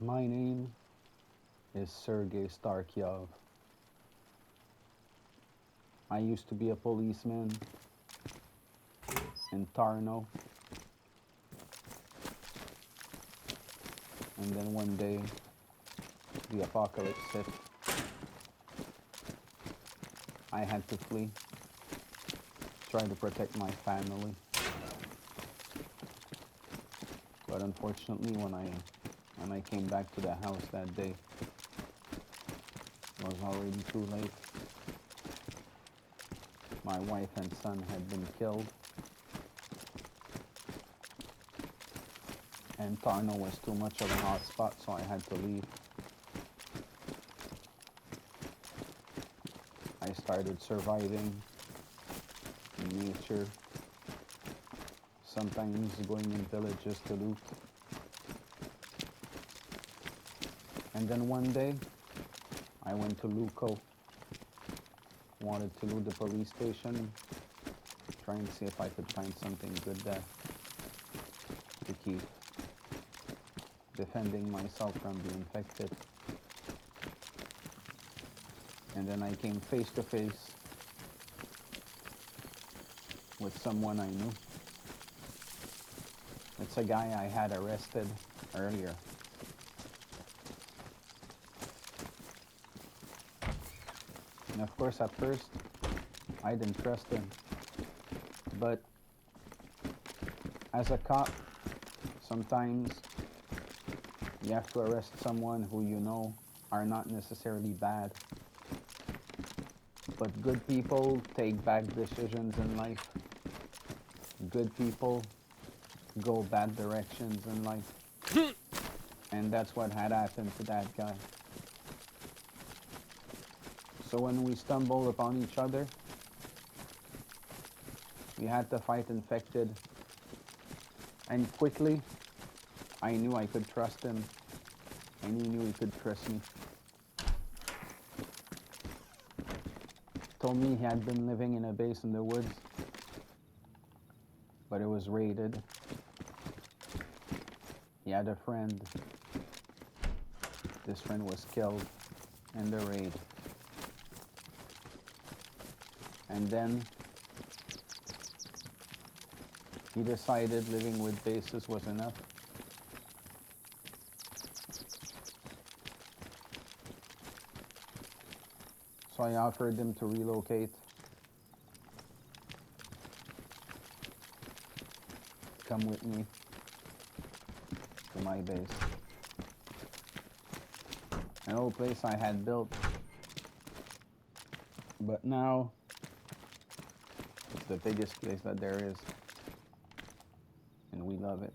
My name is Sergei Starkyov. I used to be a policeman in Tarno, and then one day the apocalypse hit. I had to flee, try to protect my family. But unfortunately, when I came back to the house that day, it was already too late. My wife and son had been killed, and Tarno was too much of an hot spot, so I had to leave. I started surviving in nature, sometimes going in villages to loot. And then one day, I went to Luco, wanted to loot the police station, trying to see if I could find something good there to keep defending myself from the infected. And then I came face to face with someone I knew. It's a guy I had arrested earlier. And of course, at first, I didn't trust him. But as a cop, sometimes you have to arrest someone who you know are not necessarily bad. But good people take bad decisions in life. Good people go bad directions in life. And that's what had happened to that guy. So when we stumbled upon each other, we had to fight infected. And quickly, I knew I could trust him, and he knew he could trust me. Told me he had been living in a base in the woods, but it was raided. He had a friend. This friend was killed in the raid. And then he decided living with bases was enough. So I offered him to relocate, come with me to my base. An old place I had built, but now it's the biggest place that there is, and we love it.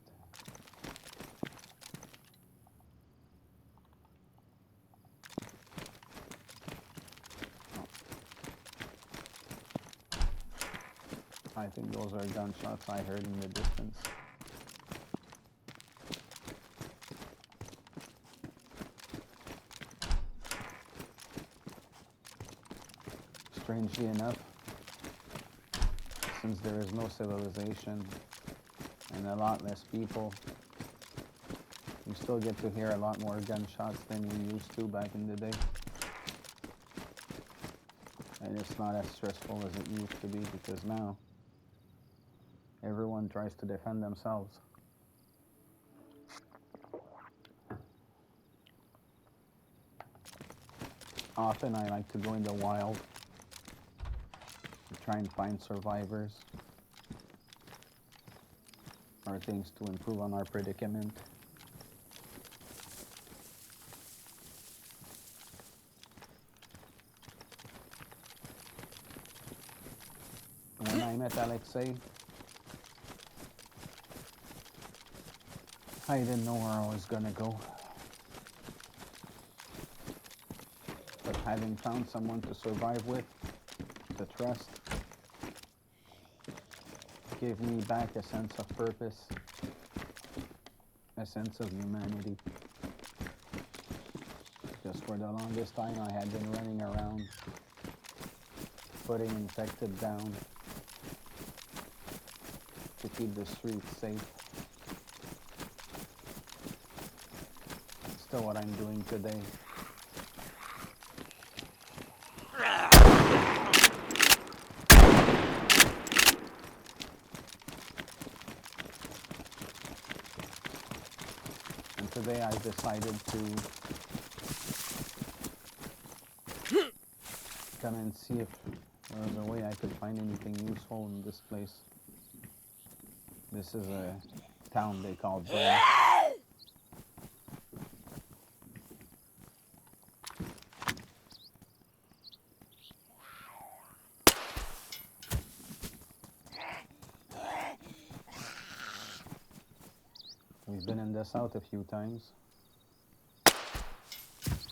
I think those are gunshots I heard in the distance. Strangely enough, since there is no civilization and a lot less people, you still get to hear a lot more gunshots than you used to back in the day. And it's not as stressful as it used to be, because now everyone tries to defend themselves. Often I like to go in the wild to try and find survivors or things to improve on our predicament. When I met Alexei, I didn't know where I was gonna go. But having found someone to survive with, to trust, gave me back a sense of purpose, a sense of humanity. Because for the longest time I had been running around, putting infected down to keep the streets safe. to what I'm doing today. And today I decided to come and see if there was a way I could find anything useful in this place. This is a town they call Bray. We've been in the south a few times.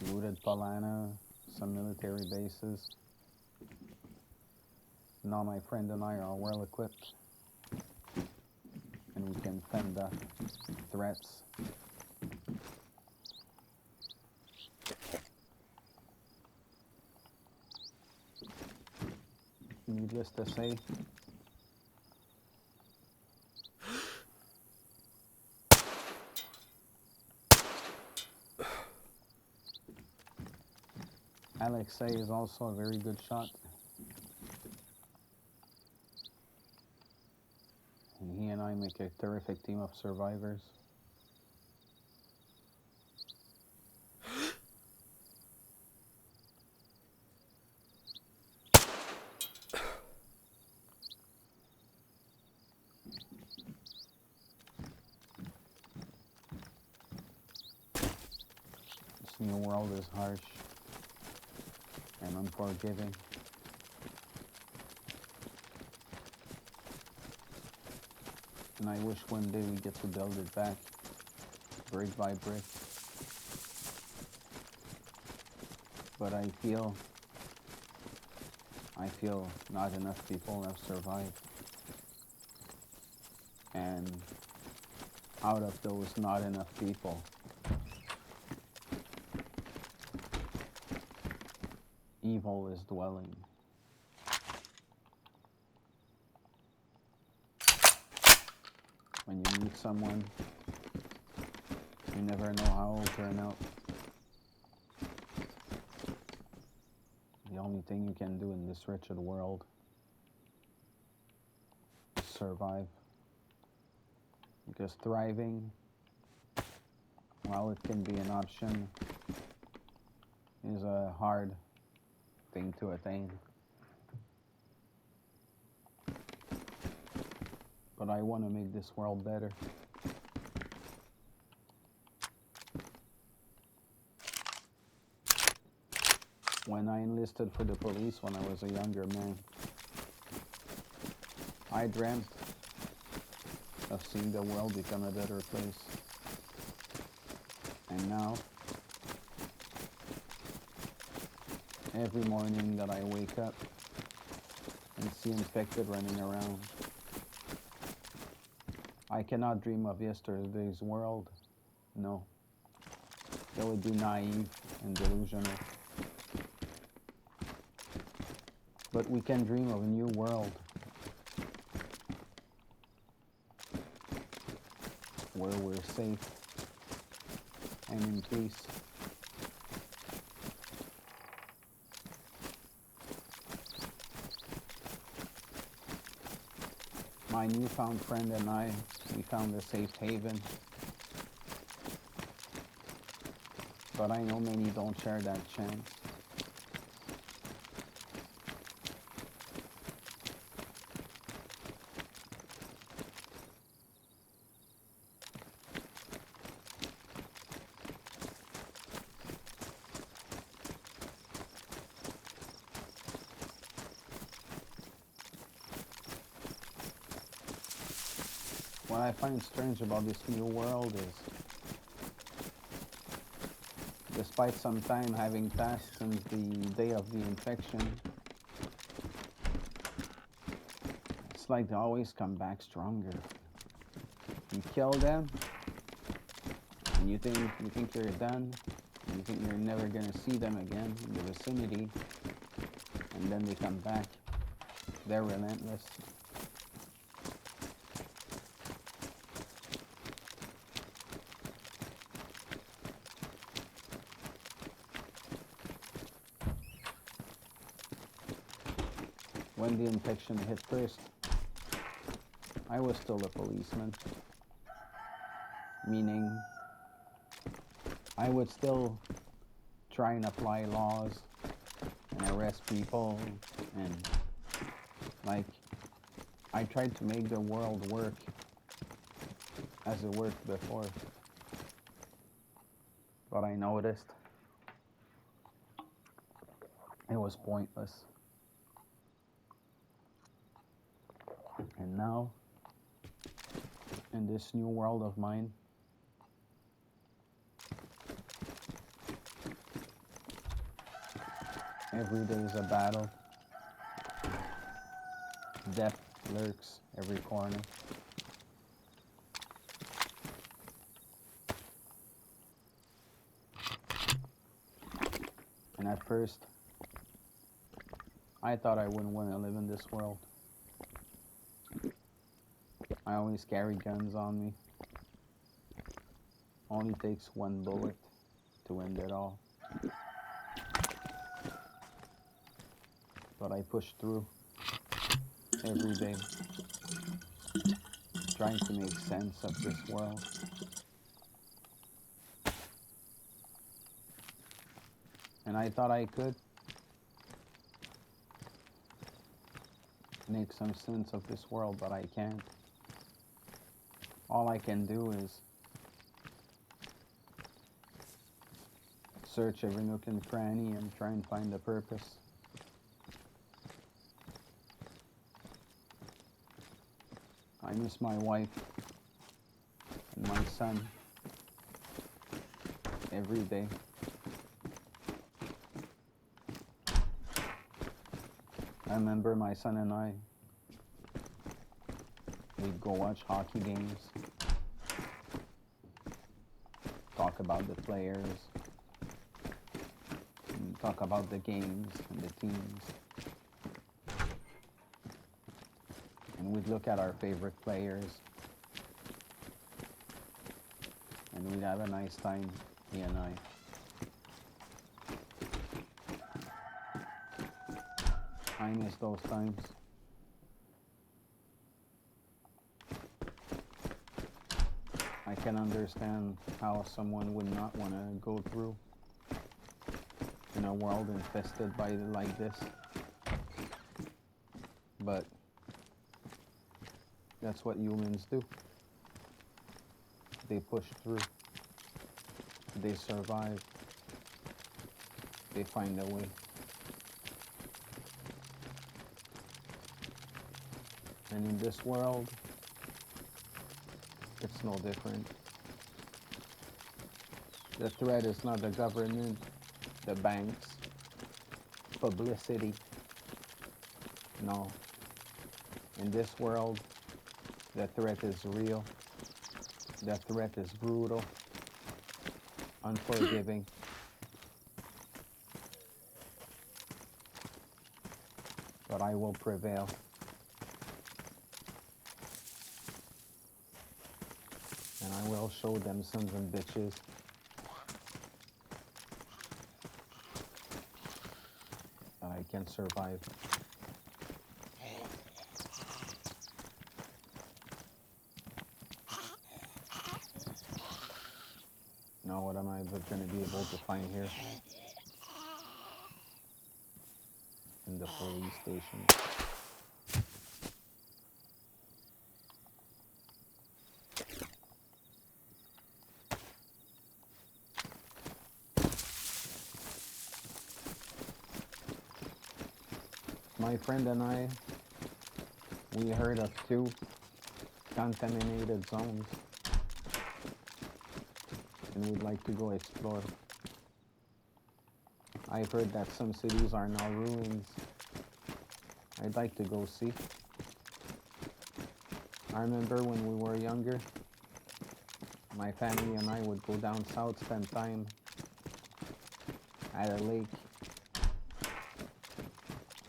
Looted Polana, some military bases. Now my friend and I are well equipped. And we can fend off threats. Needless to say, Alexei is also a very good shot. And he and I make a terrific team of survivors. This new world is harsh and unforgiving. And I wish one day we get to build it back, brick by brick. But I feel not enough people have survived. And out of those not enough people, evil is dwelling. When you meet someone, you never know how it will turn out. The only thing you can do in this wretched world is survive. Because thriving, while it can be an option, is a hard thing to attain. But I want to make this world better. When I enlisted for the police when I was a younger man, I dreamt of seeing the world become a better place. And now, every morning that I wake up and see infected running around, I cannot dream of yesterday's world. No. That would be naive and delusional. But we can dream of a new world where we're safe and in peace. My newfound friend and I, we found a safe haven. But I know many don't share that chance. What I find strange about this new world is, despite some time having passed since the day of the infection, it's like they always come back stronger. You kill them, and you think you're done, and you think you're never gonna see them again in the vicinity, and then they come back. They're relentless. when the infection hit first, I was still a policeman, meaning I would still try and apply laws and arrest people, and like I tried to make the world work as it worked before. But I noticed it was pointless. And now, in this new world of mine, every day is a battle. Death lurks every corner. And at first, I thought I wouldn't want to live in this world. I always carry guns on me. Only takes one bullet to end it all. But I push through every day, trying to make sense of this world. And I thought I could make some sense of this world, but I can't. All I can do is search every nook and cranny and try and find a purpose. I miss my wife and my son every day. I remember my son and I, we'd go watch hockey games, talk about the players, and talk about the games and the teams. And we'd look at our favorite players, and we'd have a nice time, he and I. I miss those times. I can understand how someone would not want to go through in a world infested by like this. But that's what humans do. They push through. They survive. They find a way. And in this world, it's no different. The threat is not the government, the banks, publicity. No. In this world, the threat is real. The threat is brutal, unforgiving. But I will prevail. And I will show them sons and bitches that I can survive. Now what am I going to be able to find here? In the police station. My friend and I, we heard of 2 contaminated zones, and we'd like to go explore. I've heard that some cities are now ruins. I'd like to go see. I remember when we were younger, my family and I would go down south, spend time at a lake.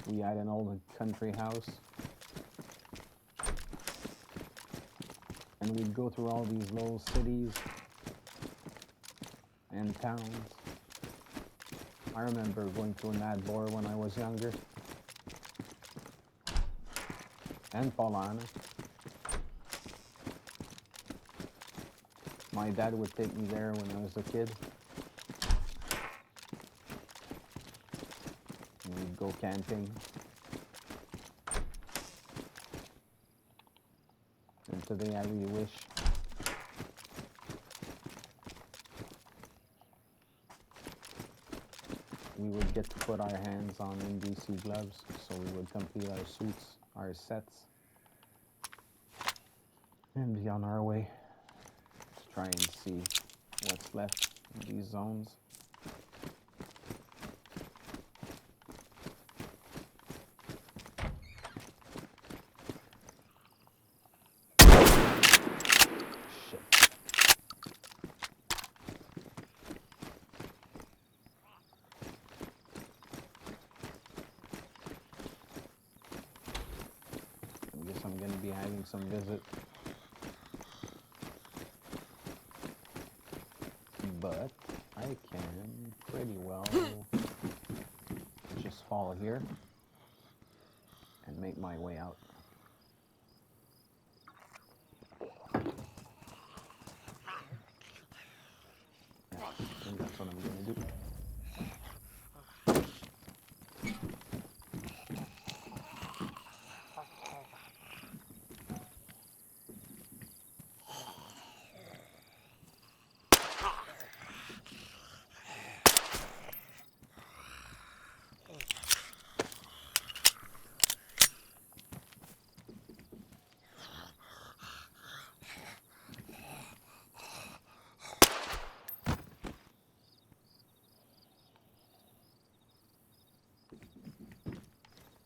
We had an old country house, and we'd go through all these little cities and towns. I remember going to an Adbor when I was younger. and Paulana. My dad would take me there when I was a kid. And we'd go camping. And today I really wish we would get to put our hands on NBC gloves so we would complete our suits, our sets, and be on our way to try and see what's left in these zones. I guess I'm gonna be having some visit. But I can pretty well just fall here and make my way out. Yeah, I think that's what I'm gonna do.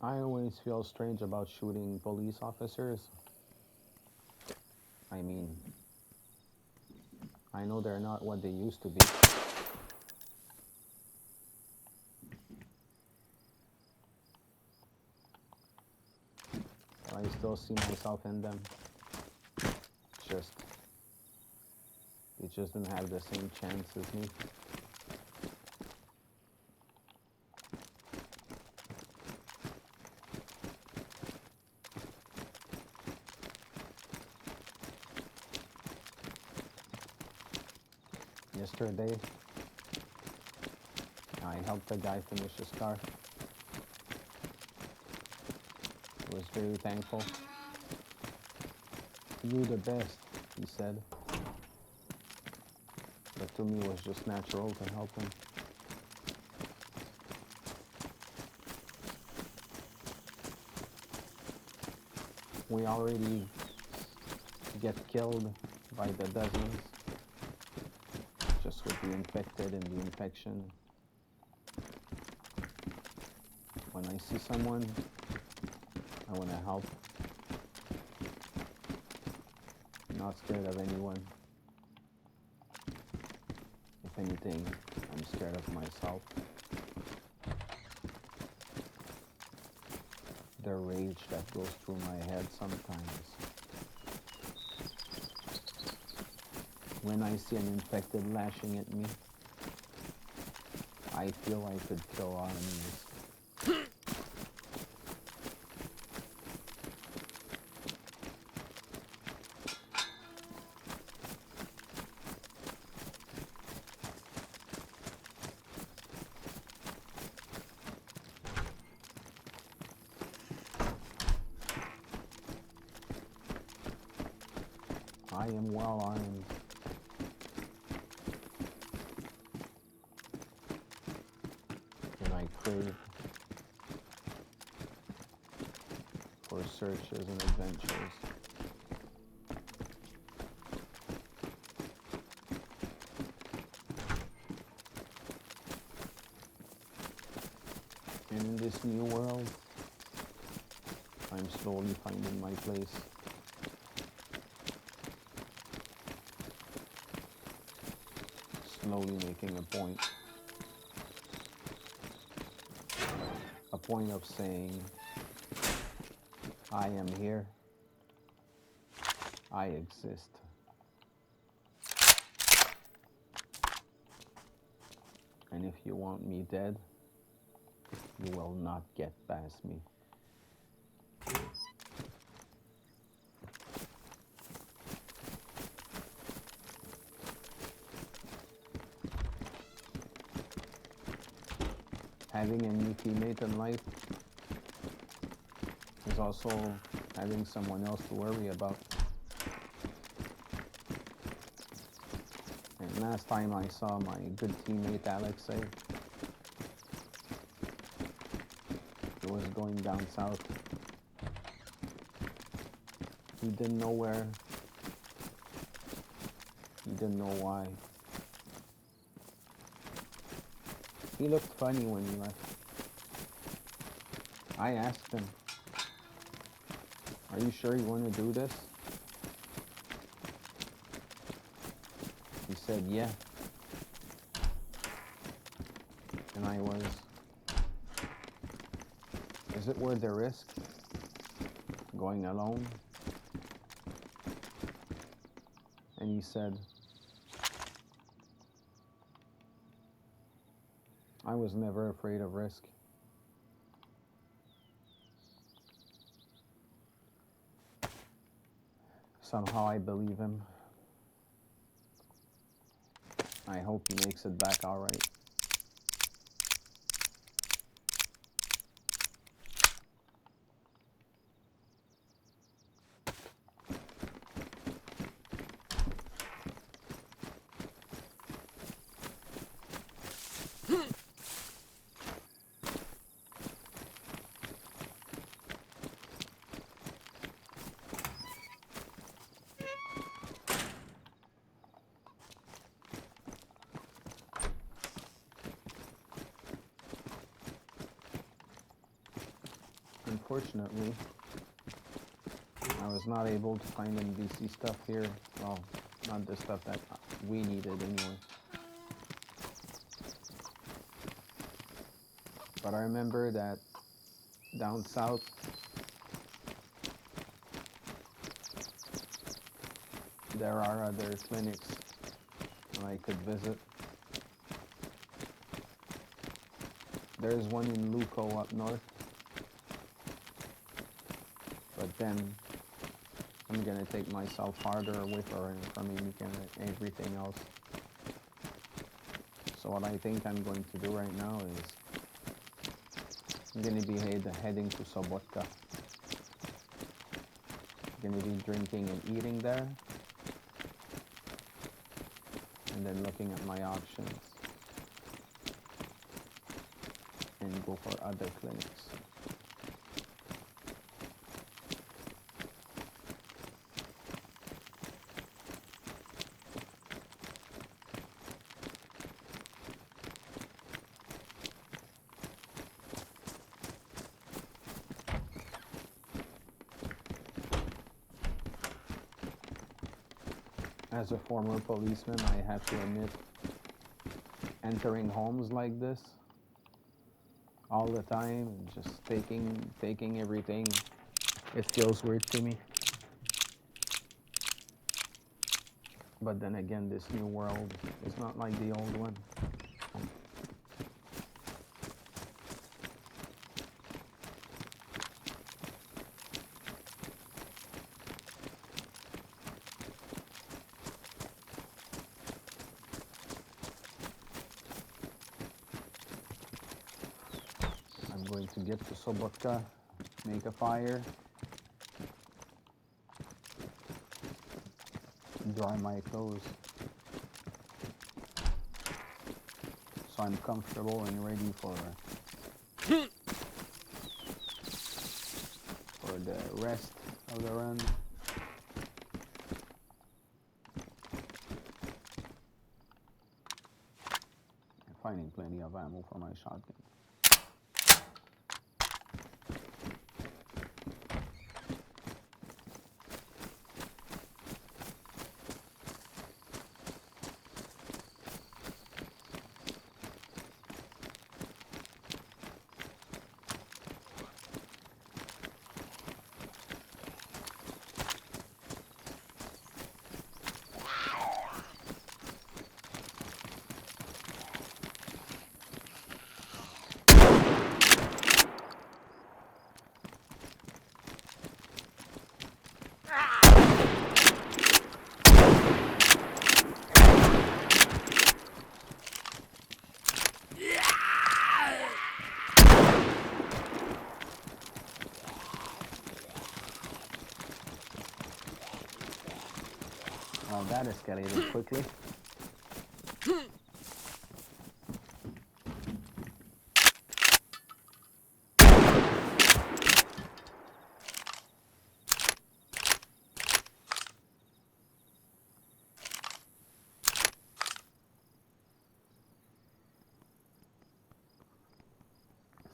I always feel strange about shooting police officers. I mean, I know they're not what they used to be. But I still see myself in them. They just didn't have the same chance as me. Yesterday, I helped a guy finish his car. I was very thankful. You the best, he said. But to me, it was just natural to help him. We already get killed by the dozens, just with the infected and the infection. When I see someone, I want to help. I'm not scared of anyone. If anything, I'm scared of myself. The rage that goes through my head sometimes. When I see an infected lashing at me, I feel I could kill armies. I am well armed. And I crave for searches and adventures. And in this new world, I'm slowly finding my place. Slowly making a point. A point of saying, I am here. I exist. And if you want me dead, you will not get past me. having a new teammate in life is also having someone else to worry about. And last time I saw my good teammate Alexei, he was going down south. He didn't know where. He didn't know why. He looked funny when he left. I asked him, "Are you sure you want to do this?" He said, "Yeah." And I was, "Is it worth the risk? Going alone?" And he said, "I was never afraid of risk." Somehow I believe him. I hope he makes it back all right. Unfortunately, I was not able to find NBC stuff here. Well, not the stuff that we needed anyway. But I remember that down south, there are other clinics I could visit. There's one in Luco up north. But then I'm gonna take myself farther away from everything else. So what I think I'm going to do right now is I'm gonna be heading to Sobotka. I'm gonna be drinking and eating there, and then looking at my options and go for other clinics. As a former policeman, I have to admit, entering homes like this all the time and just taking everything, it feels weird to me. But then again, this new world is not like the old one. I'm going to get to Sobotka, make a fire, dry my clothes, so I'm comfortable and ready for the rest of the run. I'm finding plenty of ammo for my shotgun. That escalated quickly.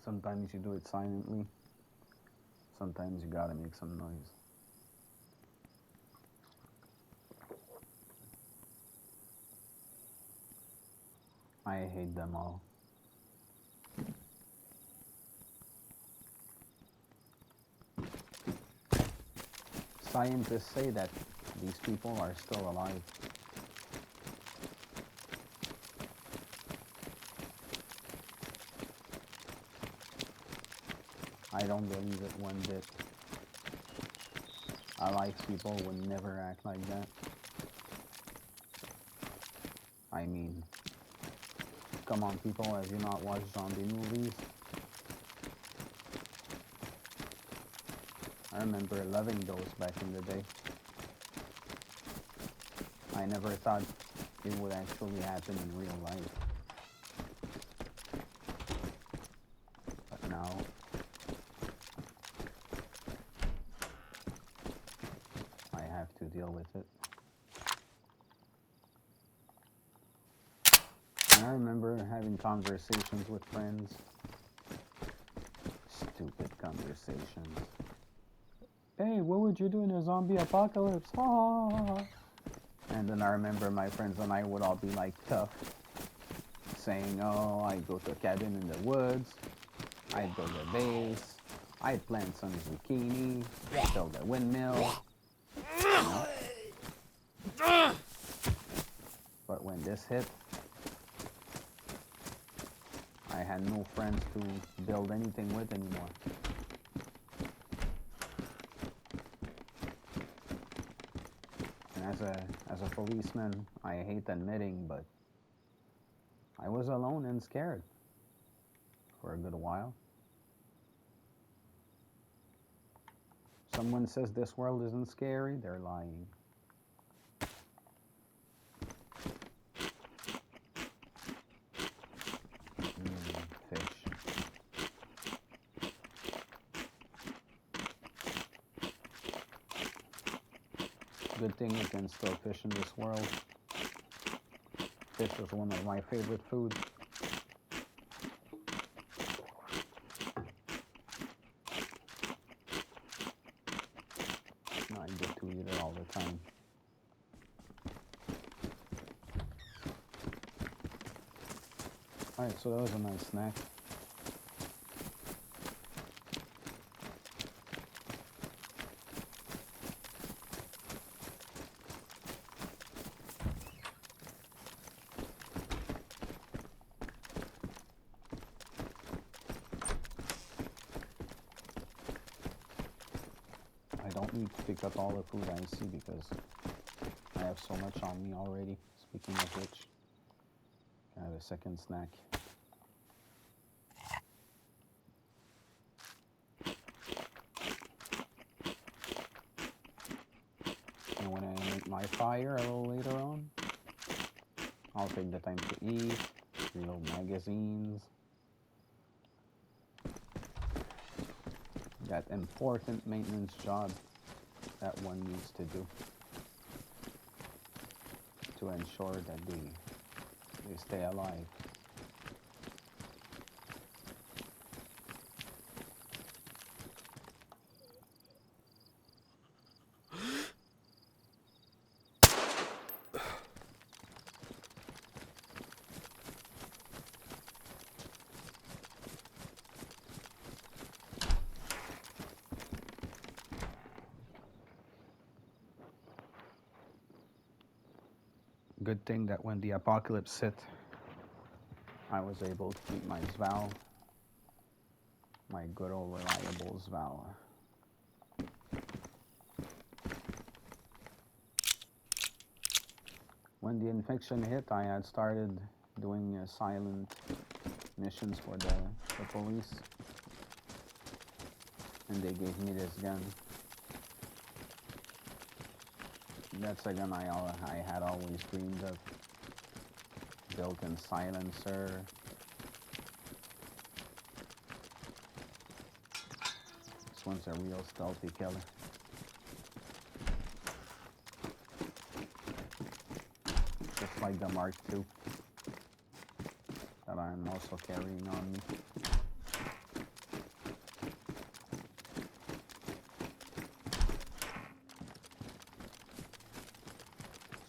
Sometimes you do it silently. Sometimes you gotta make some noise. I hate them all. Scientists say that these people are still alive. I don't believe it one bit. Our life people would never act like that. I mean, come on people, have you not watched zombie movies? I remember loving those back in the day. I never thought it would actually happen in real life. But now, I have to deal with it. And I remember having conversations with friends. Stupid conversations. Hey, what would you do in a zombie apocalypse? Ah! And then I remember my friends and I would all be like tough, saying, oh, I'd go to a cabin in the woods, I'd build a base, I'd plant some zucchini, build a windmill, you know? But when this hit, I had no friends to build anything with anymore. As a policeman, I hate admitting, but I was alone and scared for a good while. Someone says this world isn't scary, they're lying. Fish. Good thing you can still fish in this world. Fish is one of my favorite foods. I get to eat it all the time. Alright, so that was a nice snack. I don't need to pick up all the food I see because I have so much on me already. Speaking of which, I have a second snack. And when I make my fire a little later on, I'll take the time to eat, reload magazines. That important maintenance job that one needs to do to ensure that they stay alive. Good thing that when the apocalypse hit, I was able to keep my Sval, my good old reliable Sval. When the infection hit, I had started doing silent missions for the police, and they gave me this gun. That's a gun I had always dreamed of. Built-in silencer. This one's a real stealthy killer. Just like the Mark II that I'm also carrying on me.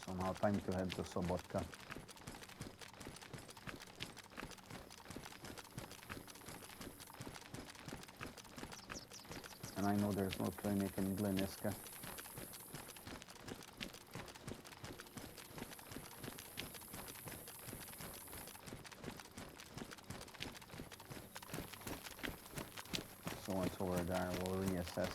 So now time to head to Sobotka. And I know there's no clinic in Gleniska. So once over there, we'll reassess.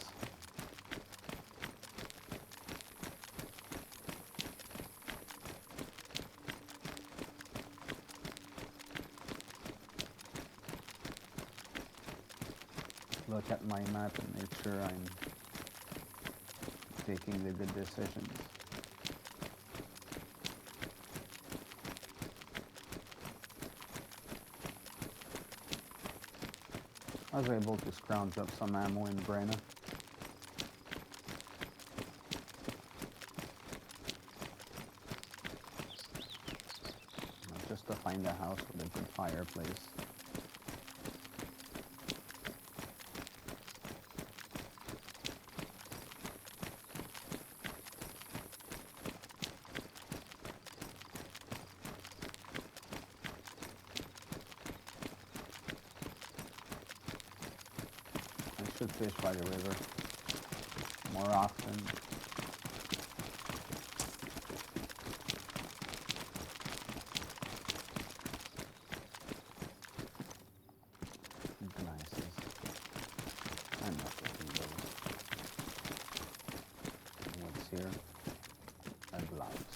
Look at my map and make sure I'm taking the good decisions. I was able to scrounge up some ammo in Brenna. Just to find a house with a good fireplace. I should fish by the river more often. Glasses. I'm not looking those. What's here? A blouse.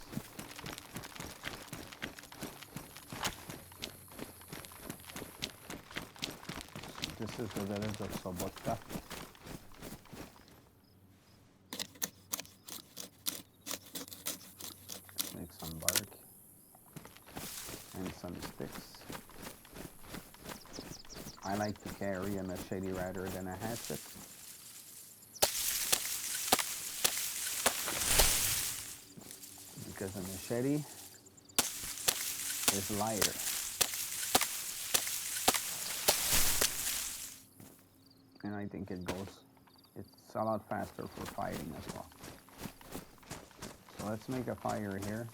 This is the village of Sobotka. Let's make some bark and some sticks. I like to carry a machete rather than a hatchet. Because a machete is lighter. And I think it's a lot faster for fighting as well. So let's make a fire here.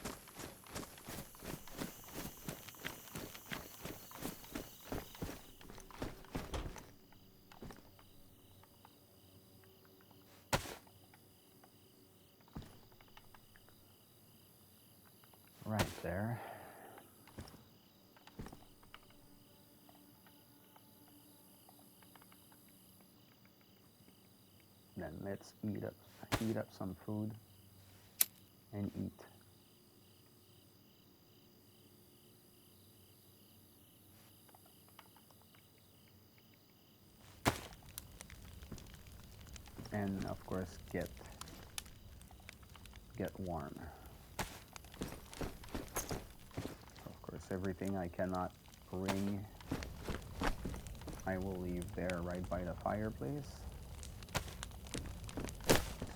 Right there. Then let's heat up some food and eat. And of course get warm. Of course everything I cannot bring I will leave there right by the fireplace.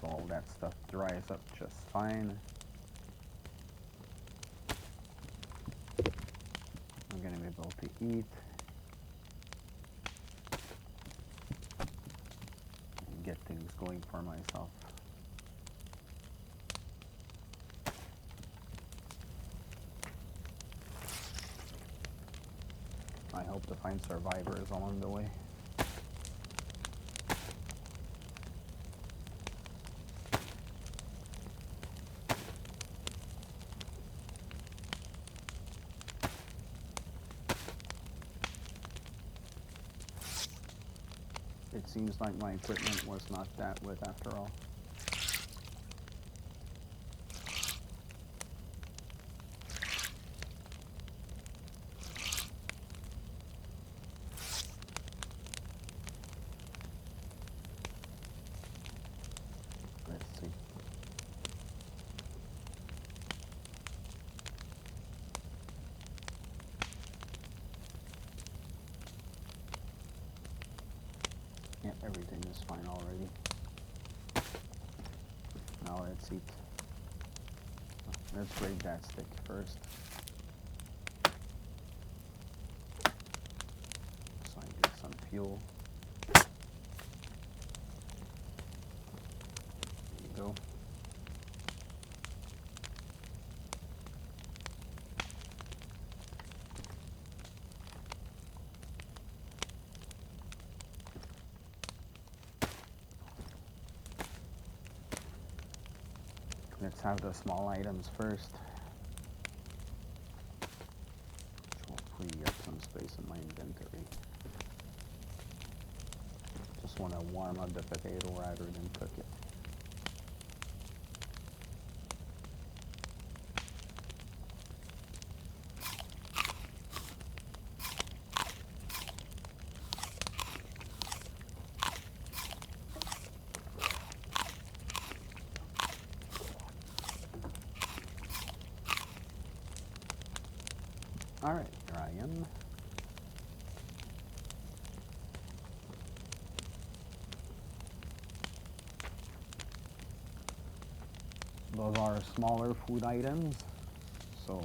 So all that stuff dries up just fine. I'm gonna be able to eat and get things going for myself. I hope to find survivors along the way. It seems like my equipment was not that wet after all. Let's see. Everything is fine already. Now let's eat. Let's break that stick first. So I get some fuel. There you go. Let's have the small items first, which will free up some space in my inventory. Just want to warm up the potato rather than cook it. Alright, here I am. Those are smaller food items, so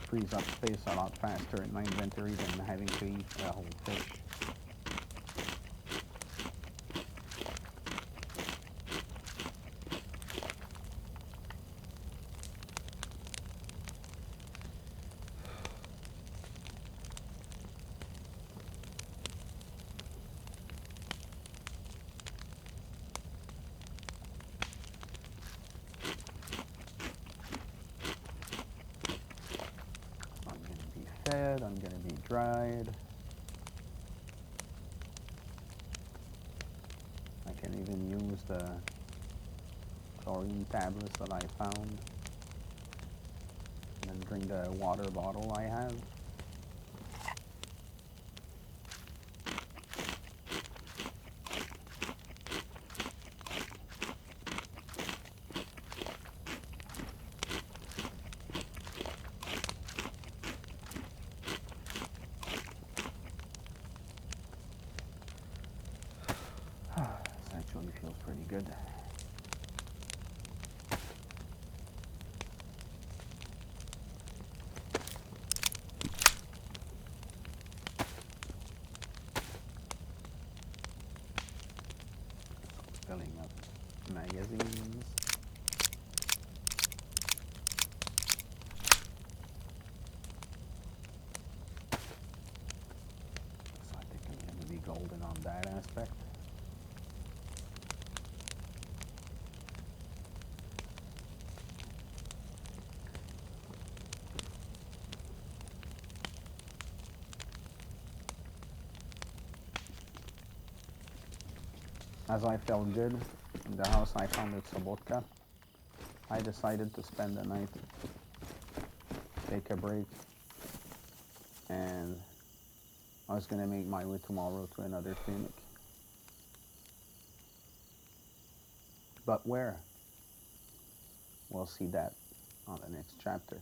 frees up space a lot faster in my inventory than having to eat a whole fish. I'm going to be dried. I can even use the chlorine tablets that I found and then drink the water bottle I have. This actually feels pretty good. Filling up magazines. So I think I'm going to be golden on that aspect. As I felt good in the house I found with Sobotka, I decided to spend the night, take a break, and I was going to make my way tomorrow to another clinic. But where? We'll see that on the next chapter.